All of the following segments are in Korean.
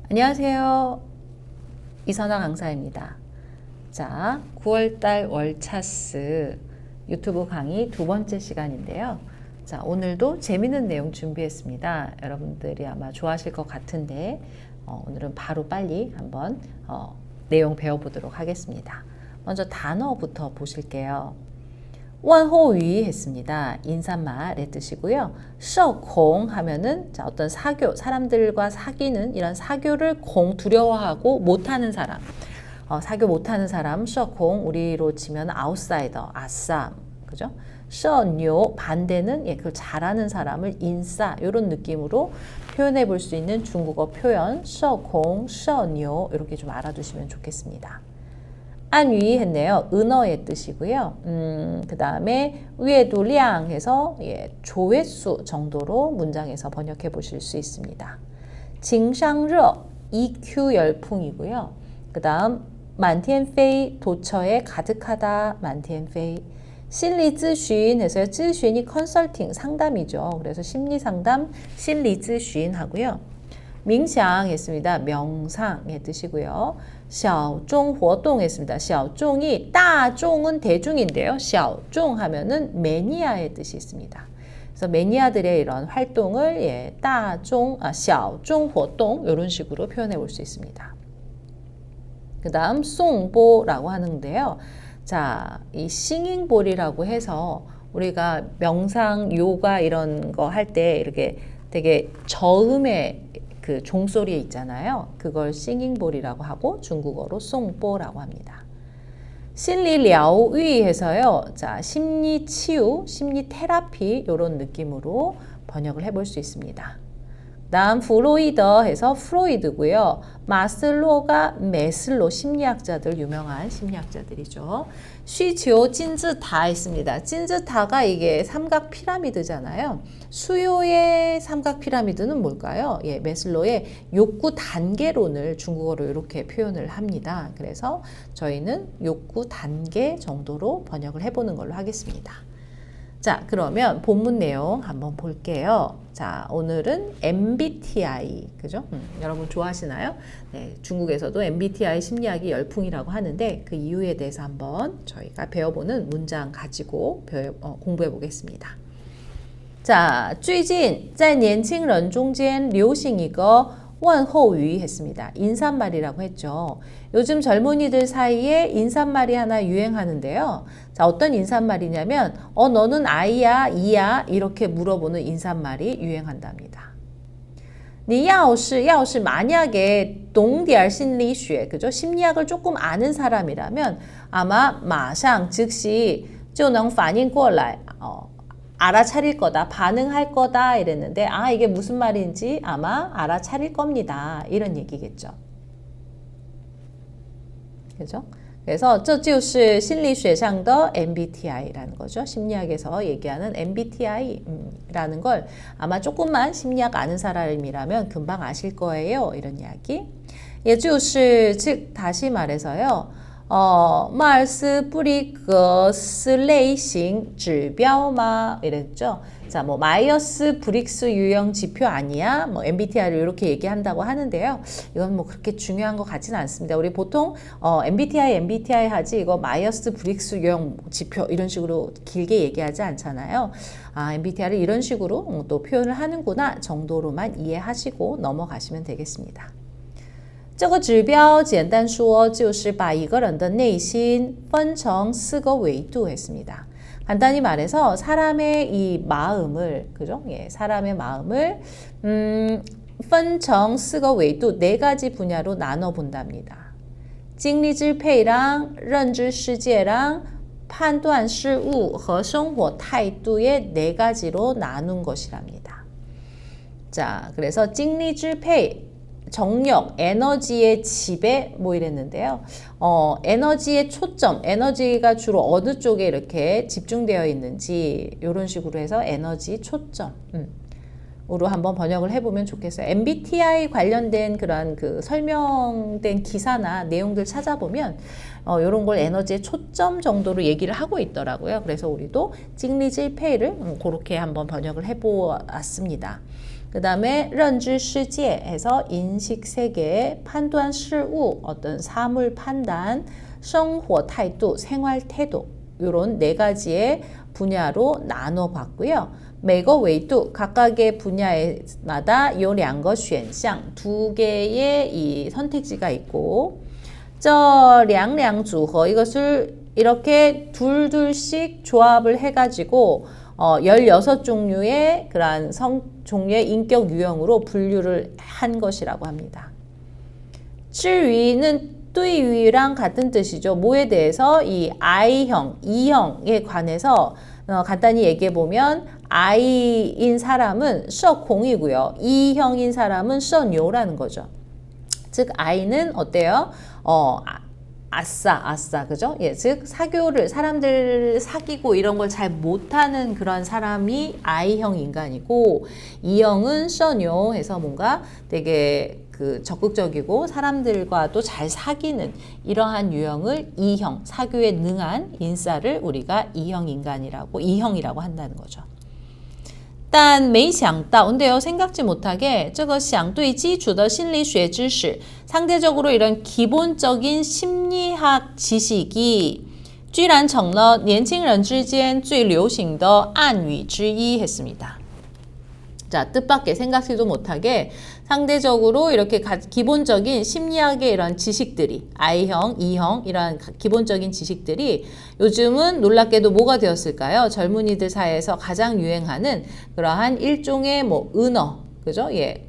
안녕하세요. 이선아 강사입니다. 자, 9월달 월차스 유튜브 강의 두 번째 시간인데요. 자, 오늘도 재미있는 내용 준비했습니다. 여러분들이 아마 좋아하실 것 같은데 오늘은 바로 빨리 한번 내용 배워보도록 하겠습니다. 먼저 단어부터 보실게요. 원호위 했습니다. 인사말의 뜻이고요. 社恐 하면은 자, 어떤 사교, 사람들과 사귀는 이런 사교를 두려워하고 못하는 사람. 사교 못하는 사람, 社恐 우리로 치면 아웃사이더, 아싸, 그죠? 社牛 반대는 그걸 잘하는 사람을 인싸 이런 느낌으로 표현해 볼 수 있는 중국어 표현 社恐, 社牛 이렇게 좀 알아두시면 좋겠습니다. 안위 했네요. 은어의 뜻이고요. 그 다음에 위에도 량 해서 조회수 정도로 문장에서 번역해 보실 수 있습니다. 징상러 EQ 열풍이고요. 그 다음 만티엔페이 도처에 가득하다 만티엔페이 심리諮询 해서요.咨询이 컨설팅 상담이죠. 그래서 심리상담 심리諮询 하고요.冥想 했습니다. 명상의 뜻이고요. 小众活动 했습니다. 小众이 大众은 대중인데요. 小众 하면은 매니아의 뜻이 있습니다. 그래서 매니아들의 이런 활동을 小众活动 이런 식으로 표현해 볼 수 있습니다. 그 다음 송보라고 하는데요. 자, 이 싱잉볼이라고 해서 우리가 명상, 요가 이런 거 할 때 이렇게 되게 저음의 그 종소리 있잖아요. 그걸 싱잉볼이라고 하고 중국어로 송보라고 합니다. 심리疗의 해서요. 자, 심리치유, 심리테라피 이런 느낌으로 번역을 해볼 수 있습니다. 다음 프로이더 해서 프로이드고요. 마슬로가 메슬로 심리학자들 유명한 심리학자들이죠. 쉬지오 찐즈다 있습니다. 찐즈다가 이게 삼각 피라미드잖아요. 수요의 삼각 피라미드는 뭘까요? 메슬로의 욕구 단계론을 중국어로 이렇게 표현을 합니다. 그래서 저희는 욕구 단계 정도로 번역을 해보는 걸로 하겠습니다. 자, 그러면 본문 내용 한번 볼게요. 자, 오늘은 MBTI, 그죠? 여러분 좋아하시나요? 네, 중국에서도 MBTI 심리학이 열풍이라고 하는데 그 이유에 대해서 한번 저희가 배워보는 문장 가지고 공부해 보겠습니다. 자, 最近在年轻人中间流行一个问候语 했습니다. 인사말이라고 했죠. 요즘 젊은이들 사이에 인사말이 하나 유행하는데요. 자, 어떤 인사말이냐면 너는 아이야, 이야 이렇게 물어보는 인사말이 유행한답니다. 你要是 만약에 懂点心理学 그죠? 심리학을 조금 아는 사람이라면 아마 马上 즉시 就能反应过来 알아차릴 거다, 반응할 거다 이랬는데 이게 무슨 말인지 아마 알아차릴 겁니다. 이런 얘기겠죠. 그죠? 그래서 这就是心理学上的 MBTI라는 거죠. 심리학에서 얘기하는 MBTI라는 걸 아마 조금만 심리학 아는 사람이라면 금방 아실 거예요. 이런 이야기. 也就是즉 다시 말해서요. 마이어스-브릭스类型 指标마 이랬죠. 자, 뭐 마이어스 브릭스 유형 지표 아니야? 뭐 MBTI를 이렇게 얘기한다고 하는데요. 이건 뭐 그렇게 중요한 것 같지는 않습니다. 우리 보통 MBTI 하지 이거 마이어스 브릭스 유형 지표 이런 식으로 길게 얘기하지 않잖아요. MBTI를 이런 식으로 또 표현을 하는구나 정도로만 이해하시고 넘어가시면 되겠습니다. 这个指标简单说就是把一个人的内心分成4个维度 했습니다. 간단히 말해서 사람의 이 마음을 그죠? 사람의 마음을 分成4个维度 4가지 분야로 나눠 본답니다. 精力支配랑 认知世界랑 判断事物和生活态度의 4가지로 나눈 것이랍니다. 자, 그래서 精力支配 정력, 에너지의 지배 뭐 이랬는데요. 에너지의 초점, 에너지가 주로 어느 쪽에 이렇게 집중되어 있는지 이런 식으로 해서 에너지 초점. 으로 한번 번역을 해보면 좋겠어요. MBTI 관련된 그런 그 설명된 기사나 내용들 찾아보면 이런 걸 에너지의 초점 정도로 얘기를 하고 있더라고요. 그래서 우리도 찡리질페이를 그렇게 한번 번역을 해보았습니다. 그 다음에 认知世界 해서 인식 세계, 判断事物 어떤 사물 판단, 生活态度 생활 태도 이런 네 가지의 분야로 나눠봤고요. 每个维度 각각의 분야마다 요 两个选项 두 개의 이 선택지가 있고 这两两组合 이것을 이렇게 둘둘씩 조합을 해가지고 16종류의 그런 종류의 인격 유형으로 분류를 한 것이라고 합니다. 至于는 对于랑 같은 뜻이죠. 뭐에 대해서 이 I형, E형에 관해서 간단히 얘기해 보면 I인 사람은 社공이고요. E형인 사람은 社牛라는 거죠. 즉 I는 어때요? 아싸, 그죠? 예, 즉 사교를 사람들 사귀고 이런 걸 잘 못하는 그런 사람이 I형 인간이고 E형은 社牛 해서 뭔가 되게 그 적극적이고 사람들과도 잘 사귀는 이러한 유형을 E형, 사교에 능한 인싸를 우리가 E형 인간이라고, E형이라고 한다는 거죠. 但没想到 근데요 생각지 못하게 这个相对基础的心理学知识 상대적으로 이런 기본적인 심리학 지식이 居然成了年轻人之间最流行的暗语之一 했습니다. 자, 뜻밖의 생각지도 못하게 상대적으로 이렇게 기본적인 심리학의 이런 지식들이 I형, E형 이런 기본적인 지식들이 요즘은 놀랍게도 뭐가 되었을까요? 젊은이들 사이에서 가장 유행하는 그러한 일종의 뭐 은어, 그죠? 예.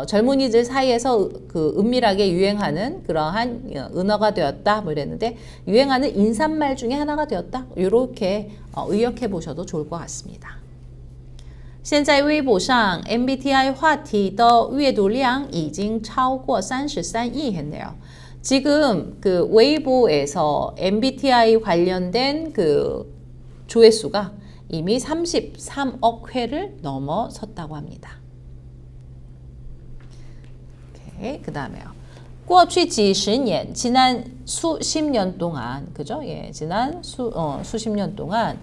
젊은이들 사이에서 그 은밀하게 유행하는 그러한 은어가 되었다 뭐 이랬는데 유행하는 인사말 중에 하나가 되었다 이렇게 의역해 보셔도 좋을 것 같습니다. 现在微博上 MBTI 话题的阅读量已经超过33亿 했네요. 지금 그 웨이보에서 MBTI 관련된 그 조회수가 이미 33억 회를 넘어섰다고 합니다. 오케이, 그 다음에요. 过去几十年 지난 수십 년 동안 그죠? 예, 지난 수십 년 동안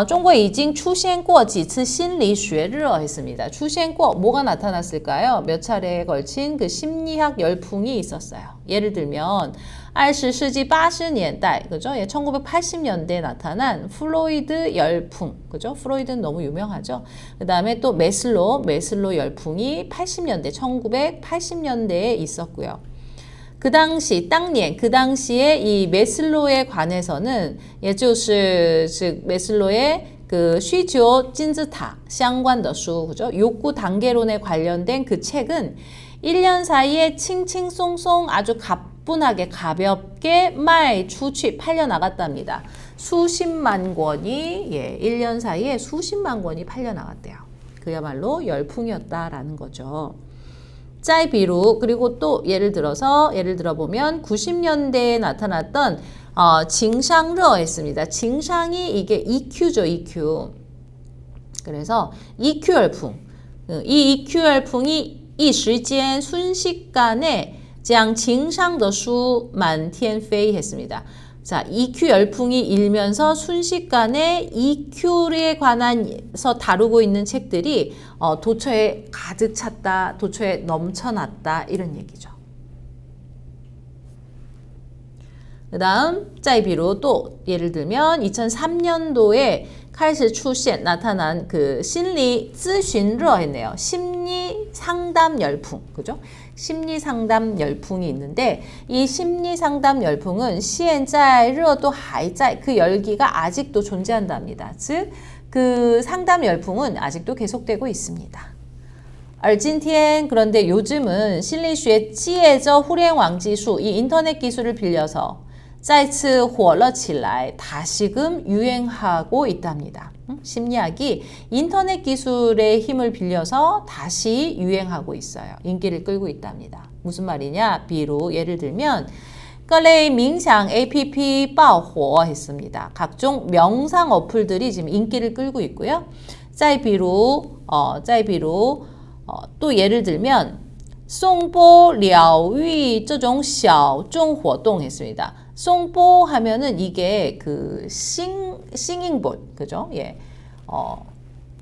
中国已经出现过几次心理学热 했습니다. 出现过 뭐가 나타났을까요? 몇 차례에 걸친 그 심리학 열풍이 있었어요. 예를 들면 20世纪 80년대 그죠? 예, 1980년대에 나타난 플로이드 열풍 그죠? 프로이드는 너무 유명하죠. 그 다음에 또 메슬로 열풍이 80년대 1980년대에 있었고요. 그 당시, 当年, 그 당시에 이 메슬로에 관해서는, 也就是즉 메슬로의 그需求金字塔相关的书, 그죠? 욕구 단계론에 관련된 그 책은 1년 사이에 칭칭송송 아주 가뿐하게 가볍게 말 추취 팔려 나갔답니다. 수십만 권이 1년 사이에 수십만 권이 팔려 나갔대요. 그야말로 열풍이었다라는 거죠. 再比如 그리고 또 예를 들어보면 90년대에 나타났던 징상러 했습니다. 징상이 이게 EQ죠, EQ. 그래서 EQ 열풍. 이 EQ 열풍이 一时间 순식간에 将情商的书满天飞 했습니다. 자, EQ 열풍이 일면서 순식간에 EQ에 관해서 다루고 있는 책들이 도처에 가득 찼다, 도처에 넘쳐났다 이런 얘기죠. 그 다음, 再比如 또 예를 들면 2003년도에 开始出现 나타난 그 심리 咨询热 했네요. 심리 상담 열풍, 그죠? 심리 상담 열풍이 있는데 이 심리 상담 열풍은 现在热度还在 그 열기가 아직도 존재한답니다. 즉, 그 상담 열풍은 아직도 계속되고 있습니다. 而今天 그런데 요즘은 心理学借着互联网技术 이 인터넷 기술을 빌려서 再次火了起来 다시금 유행하고 있답니다. 심리학이 인터넷 기술의 힘을 빌려서 다시 유행하고 있어요. 인기를 끌고 있답니다. 무슨 말이냐? 비로 예를 들면 各类冥想 APP 爆火 했습니다. 각종 명상 어플들이 지금 인기를 끌고 있고요. 再比如再比如또 예를 들면 送钵疗愈这种小众活动했습니다. 送钵 하면은 이게 그 싱잉볼 그죠? 예.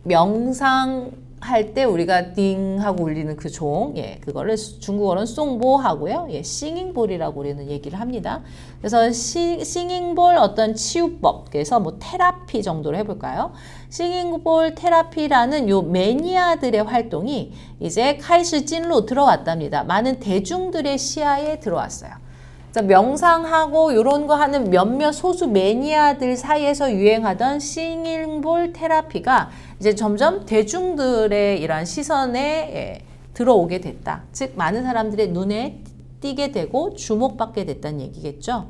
명상할 때 우리가 띵 하고 울리는 그 종, 예, 그거를 중국어로는 송보 하고요. 예, 싱잉볼이라고 우리는 얘기를 합니다. 그래서 싱잉볼 어떤 치유법, 그래서 뭐 테라피 정도로 해볼까요? 싱잉볼 테라피라는 요 매니아들의 활동이 이제 카이시进로 들어왔답니다. 많은 대중들의 시야에 들어왔어요. 명상하고 이런 거 하는 몇몇 소수 매니아들 사이에서 유행하던 싱잉볼 테라피가 이제 점점 대중들의 이러한 시선에 들어오게 됐다. 즉 많은 사람들의 눈에 띄게 되고 주목받게 됐다는 얘기겠죠.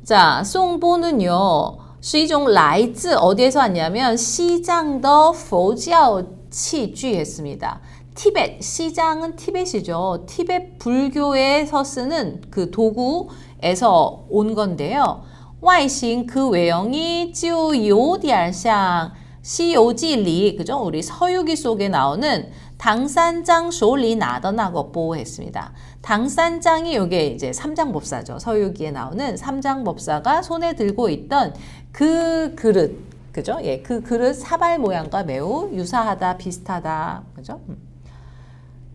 자, 송보는요. 是一种来自 어디에서 왔냐면 시장더 佛教器具 했습니다. 티벳, 시장은 티벳이죠. 티벳 불교에서 쓰는 그 도구에서 온 건데요. 外形 그 외형이 就有点像 시오지리, 그죠? 우리 서유기 속에 나오는 당산장 쇼리 나더나거보 했습니다. 당산장이 요게 이제 삼장법사죠. 서유기에 나오는 삼장법사가 손에 들고 있던 그 그릇, 그죠? 예, 그 그릇 사발 모양과 매우 유사하다, 비슷하다, 그죠?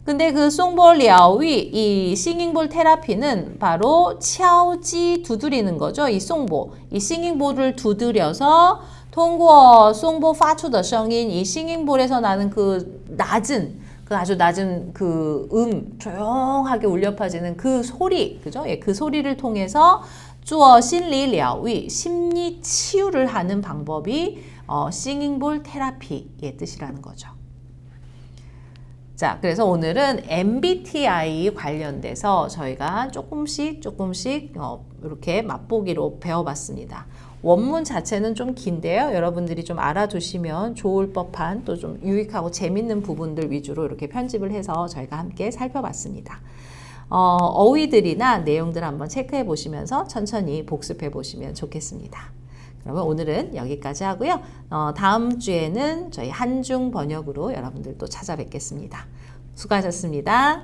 근데 그 송보疗愈, 이 싱잉볼 테라피는 바로 敲击 두드리는 거죠. 이 송보, 이 싱잉볼을 두드려서 통과 송보 파出的声音, 이 싱잉볼에서 나는 그 낮은, 그 아주 낮은 그 조용하게 울려 퍼지는 그 소리, 그죠? 예, 그 소리를 통해서 做心理疗愈, 심리 치유를 하는 방법이 싱잉볼 테라피의 뜻이라는 거죠. 자, 그래서 오늘은 MBTI 관련돼서 저희가 조금씩 이렇게 맛보기로 배워봤습니다. 원문 자체는 좀 긴데요. 여러분들이 좀 알아두시면 좋을 법한 또 좀 유익하고 재밌는 부분들 위주로 이렇게 편집을 해서 저희가 함께 살펴봤습니다. 어휘들이나 내용들 한번 체크해 보시면서 천천히 복습해 보시면 좋겠습니다. 그러면 오늘은 여기까지 하고요. 다음 주에는 저희 한중 번역으로 여러분들 또 찾아뵙겠습니다. 수고하셨습니다.